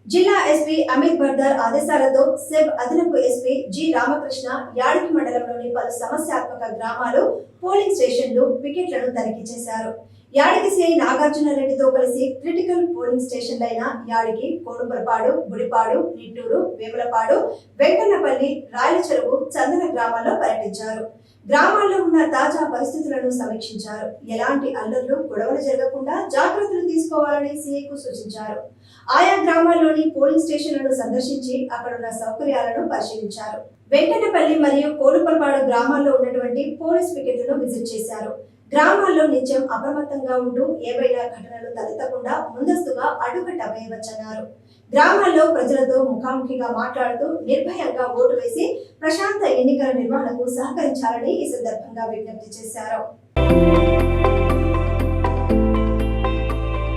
జిల్లా ఎస్పీ అమిత్ బర్దర్ ఆదేశాలతో సెబ్ అదనపు ఎస్పీ జి రామకృష్ణ యాడికి మండలంలోని పలు సమస్యాత్మక గ్రామాలు పోలింగ్ స్టేషన్లు పికెట్లను తనిఖీ చేశారు. యాడికి సిఐ నాగార్జున రెడ్డితో కలిసి క్రిటికల్ పోలింగ్ స్టేషన్లైన యాడికి, కోడుపలపాడు, గుడిపాడు, నిట్టూరు, వేములపాడు, వెంకన్నపల్లి, రాయలచెరువు, చందన గ్రామాల్లో పర్యటించారు. గ్రామాల్లో ఉన్న తాజా పరిస్థితులను సమీక్షించారు. ఎలాంటి అల్లర్లు, గొడవలు జరగకుండా జాగ్రత్తలు తీసుకోవాలని సిఐకు సూచించారు. ఆయా గ్రామాల్లోని పోలింగ్ స్టేషన్లను సందర్శించి అక్కడున్న సౌకర్యాలను పరిశీలించారు. వెంకన్నపల్లి మరియు కోడుపలపాడు గ్రామాల్లో ఉన్నటువంటి పోలీస్ పికెట్లను విజిట్ చేశారు. గ్రామాల్లో నిత్యం అప్రమత్తంగా ఉంటూ ఏవైనా ఘటనలు తలెత్తకుండా ముందస్తుగా అడ్డుకట్ట వేయవచ్చన్నారు. గ్రామాల్లో ప్రజలతో ముఖాముఖిగా మాట్లాడుతూ నిర్భయంగా ఓటు వేసి ప్రశాంత ఎన్నికల నిర్వహణకు సహకరించాలని ఈ సందర్భంగా విజ్ఞప్తి చేశారు.